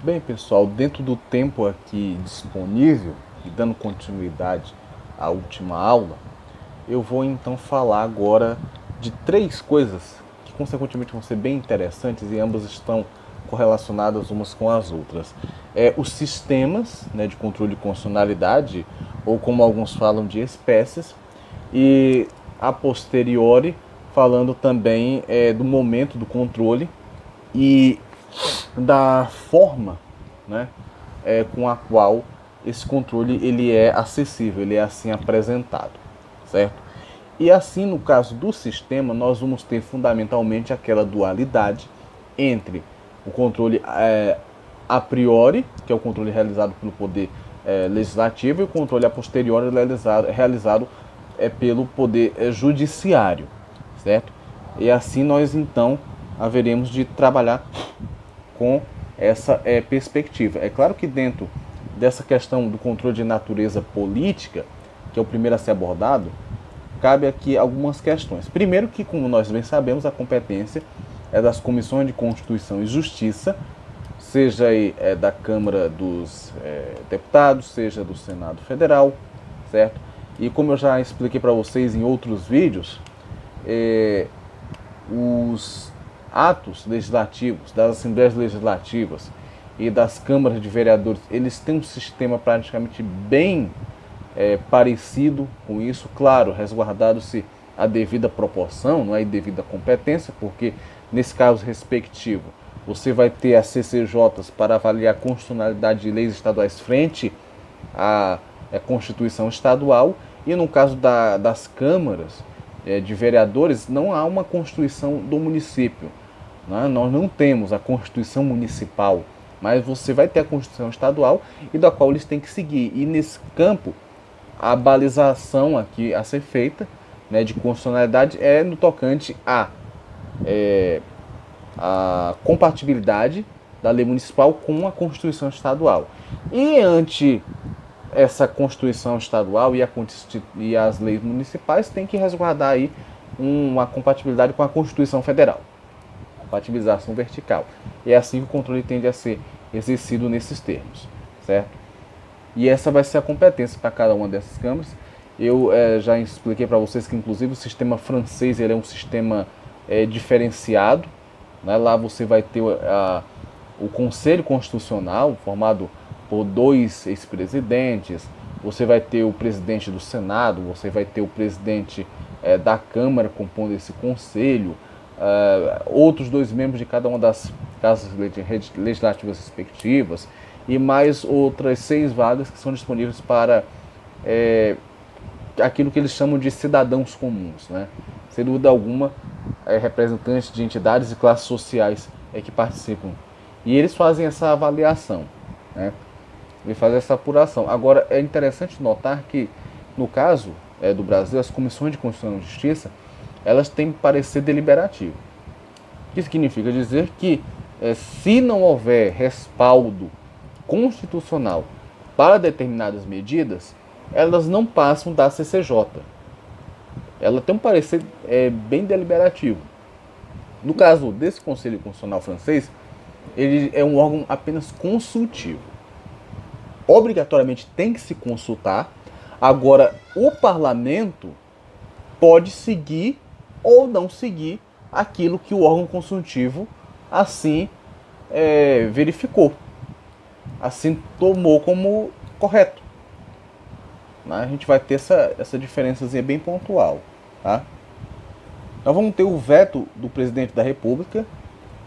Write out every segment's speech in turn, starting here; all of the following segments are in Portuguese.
Bem, pessoal, dentro do tempo aqui disponível e dando continuidade à última aula, eu vou então falar agora de três coisas que consequentemente vão ser bem interessantes e ambas estão correlacionadas umas com as outras. Os sistemas, né, de controle de constitucionalidade, ou como alguns falam de espécies, e a posteriori falando também do momento do controle e da forma, né, com a qual esse controle ele é acessível, ele é assim apresentado, certo? E assim, no caso do sistema, nós vamos ter fundamentalmente aquela dualidade entre o controle a priori, que é o controle realizado pelo poder legislativo, e o controle a posteriori realizado pelo poder judiciário, certo? E assim nós então haveremos de trabalhar com essa perspectiva. É claro que dentro dessa questão do controle de natureza política, que é o primeiro a ser abordado, cabe aqui algumas questões. Primeiro que, como nós bem sabemos, a competência é das comissões de Constituição e Justiça, seja aí, da Câmara dos Deputados, seja do Senado Federal, certo? E como eu já expliquei para vocês em outros vídeos, os atos legislativos das Assembleias Legislativas e das câmaras de vereadores, eles têm um sistema praticamente bem parecido com isso, claro, resguardado-se a devida proporção, não é, a devida competência, porque nesse caso respectivo você vai ter as CCJs para avaliar a constitucionalidade de leis estaduais frente à Constituição estadual, e no caso das câmaras de vereadores não há uma Constituição do município, né? Nós não temos a Constituição municipal, mas você vai ter a Constituição estadual e da qual eles têm que seguir. E nesse campo, a balização aqui a ser feita, né, de constitucionalidade é no tocante a compatibilidade da lei municipal com a Constituição estadual. E ante essa Constituição estadual e as leis municipais, tem que resguardar aí uma compatibilidade com a Constituição federal, compatibilização vertical. E é assim que o controle tende a ser exercido nesses termos, certo? E essa vai ser a competência para cada uma dessas câmaras. Eu já expliquei para vocês que, inclusive, o sistema francês ele é um sistema diferenciado, né? Lá você vai ter o Conselho Constitucional, formado por dois ex-presidentes, você vai ter o presidente do Senado, você vai ter o presidente da Câmara compondo esse conselho, outros dois membros de cada uma das casas legislativas respectivas, e mais outras 6 vagas que são disponíveis para aquilo que eles chamam de cidadãos comuns, né? Sem dúvida alguma, representantes de entidades e classes sociais que participam. E eles fazem essa avaliação, né? E fazem essa apuração. Agora, é interessante notar que, no caso do Brasil, as comissões de Constituição e Justiça, elas têm parecer deliberativo. O que significa dizer que, se não houver respaldo constitucional para determinadas medidas, elas não passam da CCJ. Ela tem um parecer bem deliberativo. No caso desse Conselho Constitucional francês, ele é um órgão apenas consultivo. Obrigatoriamente tem que se consultar. Agora, o parlamento pode seguir ou não seguir aquilo que o órgão consultivo assim verificou, assim tomou como correto. A gente vai ter essa diferençazinha bem pontual, tá? Nós vamos ter o veto do presidente da República,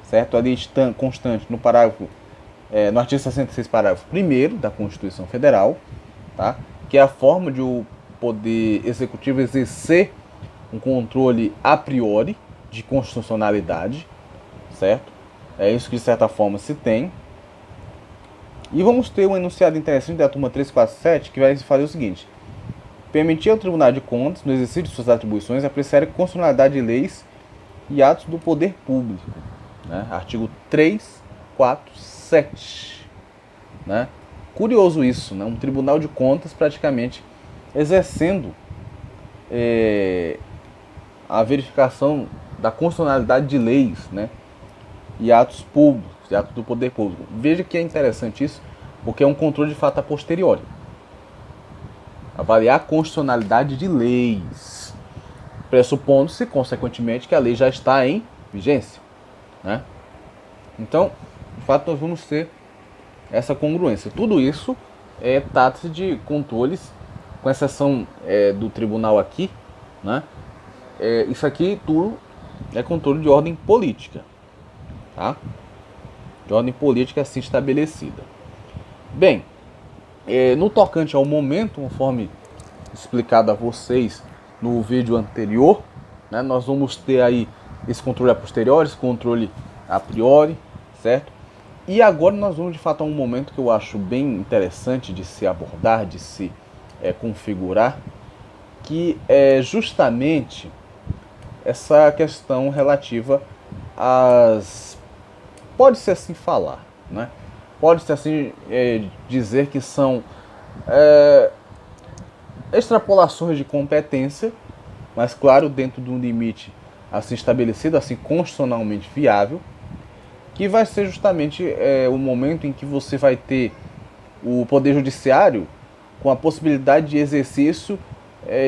certo? Ali constante no parágrafo, no artigo 66, parágrafo 1º da Constituição Federal, tá? Que é a forma de o poder executivo exercer um controle a priori de constitucionalidade, certo? É isso que de certa forma se tem. E vamos ter um enunciado interessante da turma 347 que vai fazer o seguinte: permitir ao Tribunal de Contas, no exercício de suas atribuições, apreciar a constitucionalidade de leis e atos do poder público, né? Artigo 347, né? Curioso isso, né? Um Tribunal de Contas praticamente exercendo a verificação da constitucionalidade de leis, né? E atos públicos. e atos do poder público. Veja que é interessante isso, porque é um controle de fato a posteriori. Avaliar a constitucionalidade de leis, pressupondo-se, consequentemente, que a lei já está em vigência, né? Então, de fato, nós vamos ter essa congruência. Tudo isso trata-se de controles, com exceção do tribunal aqui, né? Isso aqui tudo é controle de ordem política, tá? De ordem política assim estabelecida. Bem, no tocante ao momento, conforme explicado a vocês no vídeo anterior, né, nós vamos ter aí esse controle a posteriori, esse controle a priori, certo? E agora nós vamos de fato a um momento que eu acho bem interessante de se abordar, de se configurar, que é justamente essa questão relativa às... Pode-se assim falar, né? Pode-se assim dizer que são extrapolações de competência, mas claro, dentro de um limite assim estabelecido, assim constitucionalmente viável, que vai ser justamente o momento em que você vai ter o Poder Judiciário com a possibilidade de exercício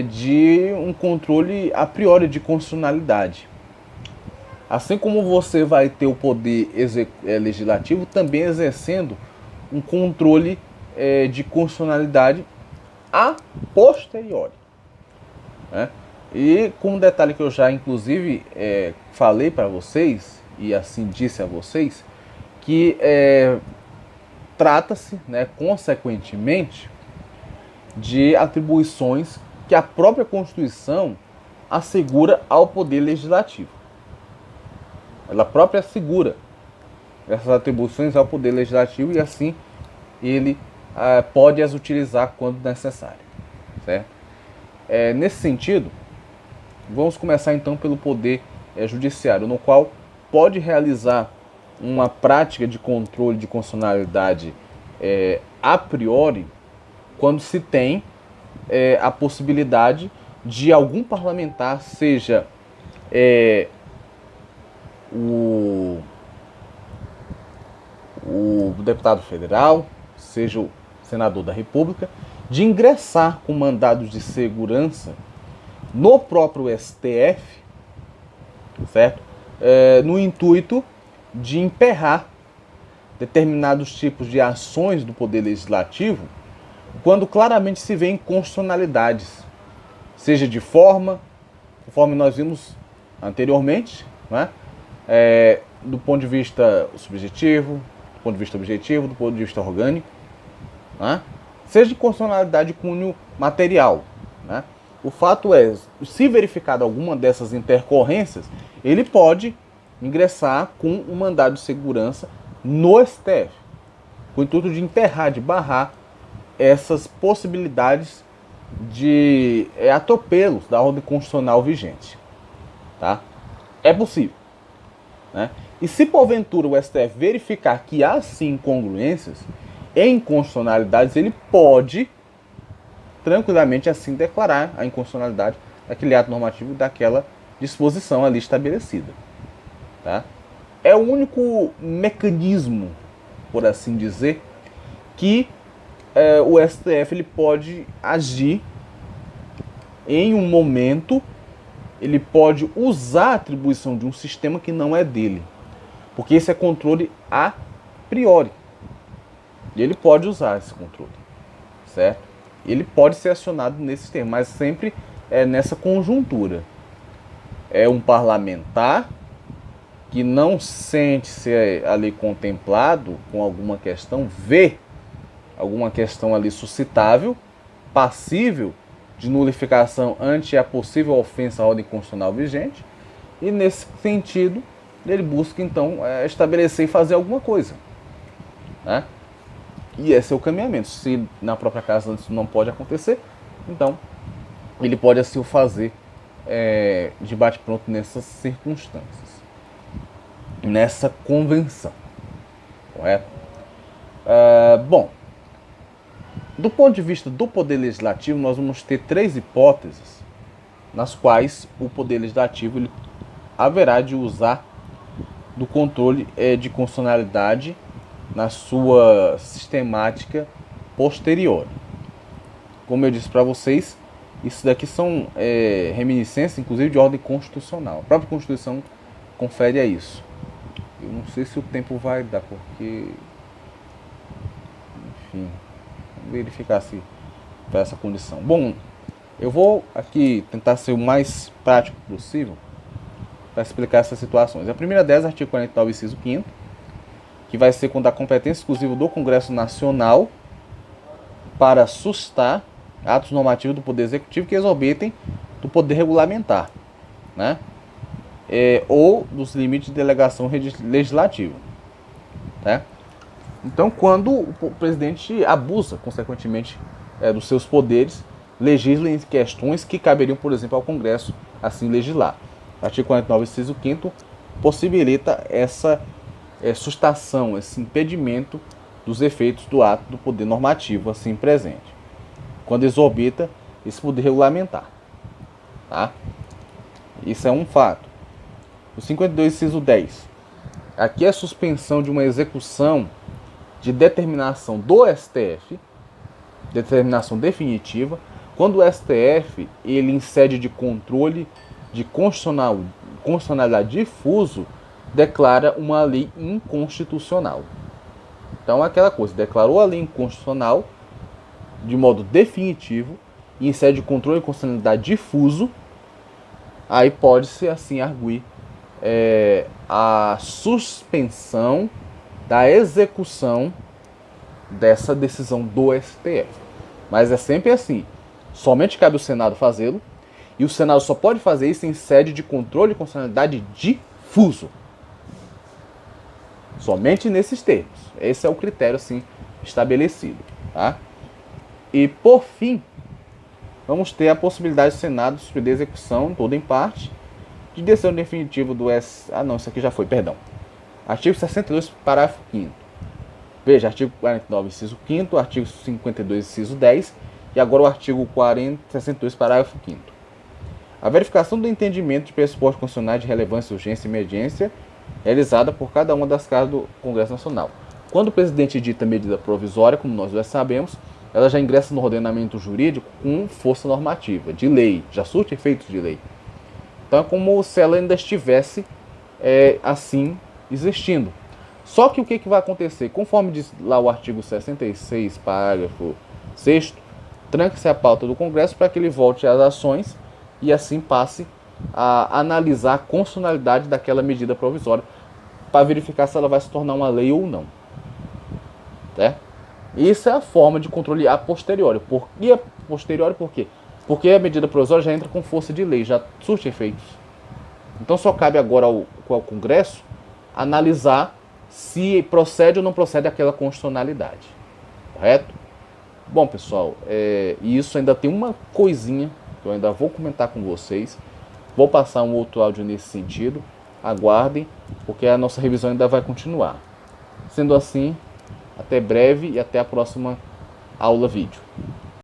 de um controle a priori de constitucionalidade. Assim como você vai ter o Poder Legislativo também exercendo um controle de constitucionalidade a posteriori, né? E com um detalhe que eu já inclusive falei para vocês, e assim disse a vocês, que trata-se, né, consequentemente, de atribuições que a própria Constituição assegura ao Poder Legislativo. Ela própria assegura essas atribuições ao Poder Legislativo e assim ele pode as utilizar quando necessário, certo? Nesse sentido, vamos começar então pelo Poder Judiciário, no qual pode realizar uma prática de controle de constitucionalidade a priori quando se tem a possibilidade de algum parlamentar, seja o deputado federal, seja o senador da República, de ingressar com mandados de segurança no próprio STF, certo? No intuito de emperrar determinados tipos de ações do Poder Legislativo, quando claramente se vê inconstitucionalidades, seja de forma, conforme nós vimos anteriormente, né? Do ponto de vista subjetivo, do ponto de vista objetivo, do ponto de vista orgânico, né? Seja de constitucionalidade de cunho material, né? O fato é, se verificada alguma dessas intercorrências, ele pode ingressar com um mandado de segurança no STF, com o intuito de emperrar, de barrar essas possibilidades de atropelos da ordem constitucional vigente, tá? É possível, né? E se porventura o STF verificar que há sim incongruências e inconstitucionalidades, ele pode tranquilamente assim declarar a inconstitucionalidade daquele ato normativo, daquela disposição ali estabelecida, tá? É o único mecanismo, por assim dizer, que o STF ele pode agir em um momento, ele pode usar a atribuição de um sistema que não é dele, porque esse é controle a priori. E ele pode usar esse controle, certo? Ele pode ser acionado nesse sistema, mas sempre nessa conjuntura. É um parlamentar que não sente-se ali contemplado com alguma questão, vê alguma questão ali suscitável, passível de nulificação ante a possível ofensa à ordem constitucional vigente, e nesse sentido ele busca então estabelecer e fazer alguma coisa, né? E esse é o caminhamento. Se na própria casa isso não pode acontecer, então ele pode assim o fazer de bate-pronto nessas circunstâncias, nessa convenção, correto? Bom, do ponto de vista do Poder Legislativo, nós vamos ter três hipóteses nas quais o Poder Legislativo ele haverá de usar do controle de constitucionalidade na sua sistemática posterior. Como eu disse para vocês, isso daqui são reminiscências, inclusive, de ordem constitucional. A própria Constituição confere a isso. Eu não sei se o tempo vai dar, porque... Enfim, vamos verificar se para essa condição. Bom, eu vou aqui tentar ser o mais prático possível para explicar essas situações. A primeira delas, artigo 49, inciso 5º, que vai ser quando a competência exclusiva do Congresso Nacional para sustar atos normativos do Poder Executivo que exorbitem do Poder Regulamentar, né? Ou dos limites de delegação legislativa, né? Então, quando o presidente abusa, consequentemente, dos seus poderes, legisla em questões que caberiam, por exemplo, ao Congresso assim legislar. O artigo 49, inciso 5º, possibilita essa sustação, esse impedimento dos efeitos do ato do poder normativo assim presente, quando exorbita esse poder regulamentar, tá? Isso é um fato. O 52, inciso 10. Aqui é a suspensão de uma execução de determinação do STF, determinação definitiva, quando o STF, ele em sede de controle de constitucionalidade difuso, declara uma lei inconstitucional. Então, aquela coisa, declarou a lei inconstitucional de modo definitivo e em sede de controle de constitucionalidade difuso, aí pode-se assim arguir a suspensão da execução dessa decisão do STF. Mas é sempre assim, somente cabe ao Senado fazê-lo, e o Senado só pode fazer isso em sede de controle de constitucionalidade difuso. Somente nesses termos. Esse é o critério assim estabelecido, tá? E por fim, vamos ter a possibilidade do Senado suspender a execução, toda em parte, de decisão definitiva do S... Ah, não, isso aqui já foi, perdão. Artigo 62, parágrafo 5º. Veja, artigo 49, inciso 5º, artigo 52, inciso 10, e agora o artigo 62, parágrafo 5º. A verificação do entendimento de pressupostos constitucionais de relevância, urgência e emergência realizada por cada uma das casas do Congresso Nacional. Quando o presidente edita medida provisória, como nós já sabemos, ela já ingressa no ordenamento jurídico com força normativa, de lei, já surte efeitos de lei. Então é como se ela ainda estivesse assim existindo. Só que o que vai acontecer? Conforme diz lá o artigo 66, parágrafo 6º, tranca-se a pauta do Congresso para que ele volte às ações e assim passe a analisar a constitucionalidade daquela medida provisória para verificar se ela vai se tornar uma lei ou não. Certo? Isso é a forma de controle a posteriori. E a posteriori por quê? Porque a medida provisória já entra com força de lei, já surte efeitos. Então só cabe agora ao Congresso analisar se procede ou não procede aquela constitucionalidade. Correto? Bom, pessoal, e isso ainda tem uma coisinha que eu ainda vou comentar com vocês. Vou passar um outro áudio nesse sentido. Aguardem, porque a nossa revisão ainda vai continuar. Sendo assim, até breve e até a próxima aula vídeo.